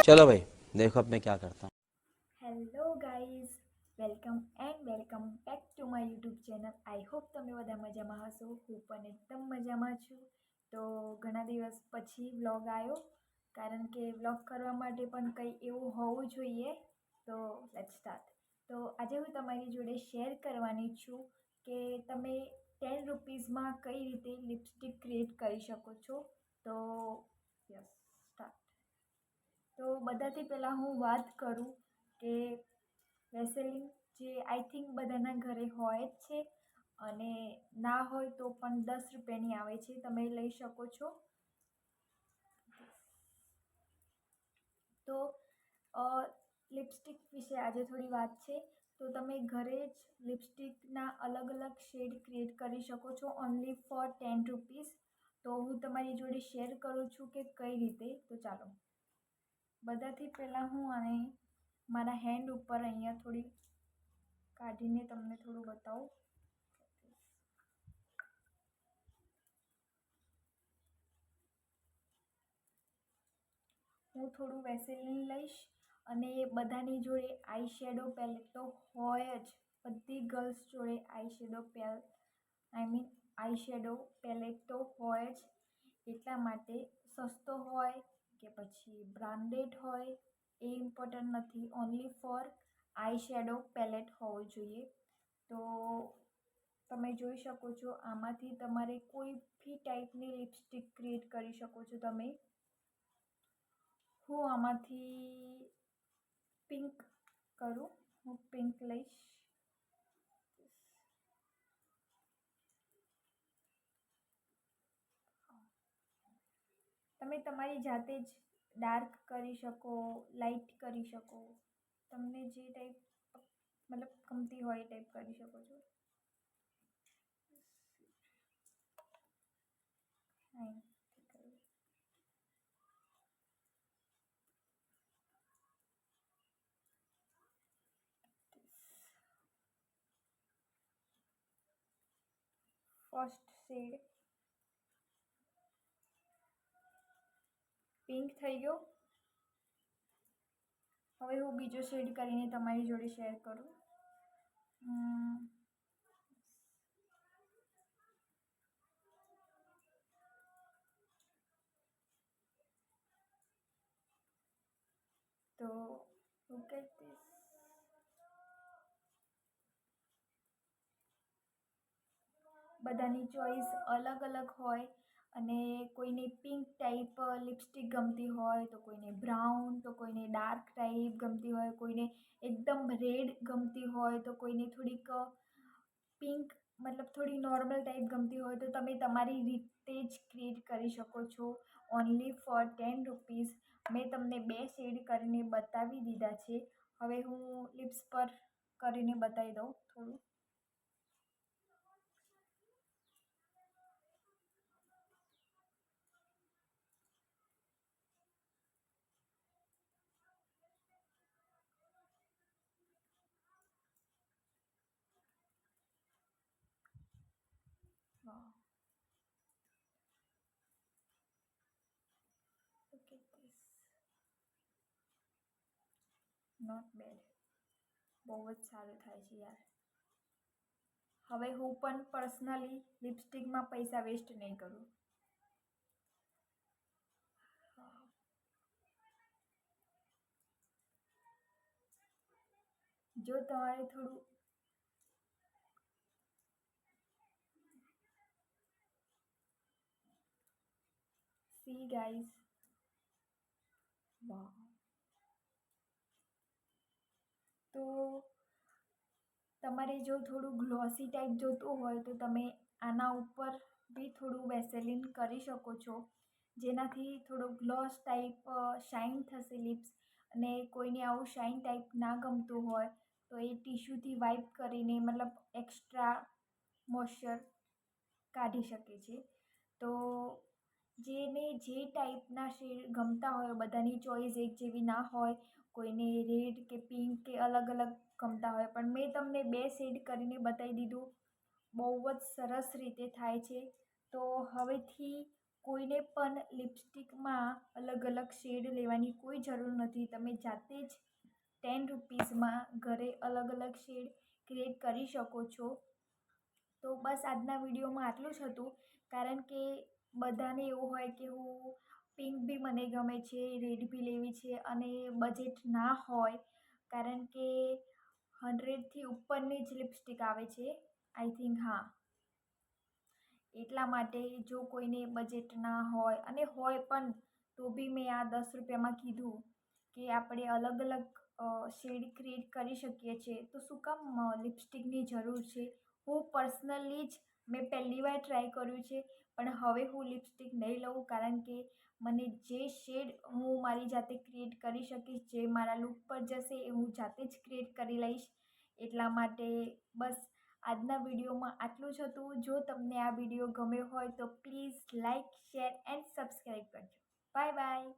चलो भाई देखो अब मैं क्या करता हूँ। Hello guys, welcome back to my YouTube channel. I hope તમે બધા મજામાં હશો. હું પણ એકદમ મજામાં છું. તો ઘણા દિવસ પછી વ્લોગ આવ્યો, કારણ કે વ્લોગ કરવા માટે પણ કંઈ એવું હોવું જોઈએ. તો લેટ્સ સ્ટાર્ટ. તો આજે હું તમારી જોડે શેર કરવાની છું કે તમે 10 રૂપીઝમાં કઈ રીતે લિપસ્ટિક ક્રિએટ કરી શકો છો. તો યસ, સ્ટાર્ટ. તો બધાથી પહેલાં હું વાત કરું કે વેસેલિન જે આઈ થિંક બધાના ઘરે હોય જ છે, અને ના હોય તો પણ 10 રૂપિયાની આવે છે, તમે લઈ શકો છો. તો લિપસ્ટિક વિશે આજે થોડી વાત છે. તો તમે ઘરે જ લિપસ્ટિકના અલગ અલગ શેડ ક્રિએટ કરી શકો છો ઓનલી ફોર 10 રૂપીઝ. તો હું તમારી જોડે શેર કરું છું કે કઈ રીતે. તો ચાલો, બધાથી પહેલાં હું આને મારા હેન્ડ ઉપર અહીંયા થોડી કાઢીને તમને થોડું બતાવું. હું થોડું વેસેલિન લઈશ, અને બધાની જોડે આઈ શેડો પેલેટ તો હોય જ. બધી ગર્લ્સ જોડે આઈ શેડો પેલેટ તો હોય જ. એટલા માટે સસ્તો હોય કે પછી બ્રાન્ડેડ હોય એ ઇમ્પોર્ટન્ટ નથી, only four eye shadow palette હોવું જોઈએ. તો તમે જોઈ શકો છો, આમાંથી તમારે કોઈ બી ટાઈપની લિપસ્ટિક ક્રિએટ કરી શકો છો તમે. હું આમાંથી પિંક કરું, હું પિંક લઈશ. તમે તમારી જાતે જ ડાર્ક કરી શકો, લાઇટ કરી શકો, તમને જે ટાઈપ મતલબ ગમતી હોય એ ટાઈપ કરી શકો છો. ફર્સ્ટ શેડ પિંક થઈ ગયો. હવે હું બીજો શેડ કરીને તમારી જોડે શેર કરું. તો લુક એટ ધીસ. બધાની ચોઈસ અલગ અલગ હોય, અને કોઈને પિંક ટાઈપ લિપસ્ટિક ગમતી હોય, તો કોઈને બ્રાઉન, તો કોઈને ડાર્ક ટાઈપ ગમતી હોય, કોઈને એકદમ રેડ ગમતી હોય, તો કોઈને થોડીક પિંક મતલબ થોડી નોર્મલ ટાઈપ ગમતી હોય. તો તમે તમારી રીતે જ ક્રિએટ કરી શકો છો ઓનલી ફોર 10 રૂપીઝ. મેં તમને 2 શેડ કરીને બતાવી દીધા છે. હવે હું લિપ્સ પર કરીને બતાવી દઉં થોડું. વાહ, look at this. Not bad, બહુ જ સારું થાય છે યાર. હવે હું પણ પર્સનલી લિપસ્ટિકમાં પૈસા વેસ્ટ નહીં કરું. જો તમારે થોડું સી ગાઈઝ, વાહ. તો તમારે જો થોડું ગ્લોસી ટાઈપ જોતું હોય તો તમે આના ઉપર બી થોડું વેસેલિન કરી શકો છો, જેનાથી થોડો ગ્લોસ ટાઈપ શાઇન થશે લિપ્સ. અને કોઈને આવું શાઇન ટાઈપ ના ગમતું હોય તો એ ટીશ્યુથી વાઇપ કરીને મતલબ એક્સ્ટ્રા મોઇશ્ચર કાઢી શકે છે. તો જેને જે ટાઈપના શેડ ગમતા હોય, બધાની ચોઈસ એક જેવી ના હોય, કોઈને રેડ કે પિંક કે અલગ અલગ ગમતા હોય, પણ મેં તમને 2 શેડ કરીને બતાવી દીધું. બહુ જ સરસ રીતે થાય છે. તો હવેથી કોઈને પણ લિપસ્ટિકમાં અલગ અલગ શેડ લેવાની કોઈ જરૂર નથી. તમે જાતે જ 10 રૂપીસમાં ઘરે અલગ અલગ શેડ ક્રિએટ કરી શકો છો. તો બસ આજના વિડીયોમાં આટલું જ હતું, કારણ કે બધાને એવું હોય કે હું પિંક બી મને ગમે છે, રેડ બી લેવી છે અને બજેટ ના હોય, કારણ કે 100થી ઉપરની જ લિપસ્ટિક આવે છે આઈ થિંક. હા, એટલા માટે જો કોઈને બજેટ ના હોય અને હોય પણ તો બી મેં આ 10 રૂપિયામાં કીધું કે આપણે અલગ અલગ શેડ ક્રિએટ કરી શકીએ છીએ, તો શું કામ લિપસ્ટિકની જરૂર છે. હું પર્સનલી જ મેં પહેલી વાર ટ્રાય કર્યું છે, પણ હવે હું લિપસ્ટિક નહીં લઉં, કારણ કે મને જે શેડ હું મારી જાતે ક્રિએટ કરી શકીશ, જે મારા લુક પર જશે એ હું જાતે જ ક્રિએટ કરી લઈશ. એટલા માટે બસ આજના વિડીયોમાં આટલું જ હતું. જો તમને આ વિડીયો ગમ્યો હોય તો please like, share and subscribe કરજો. Bye by.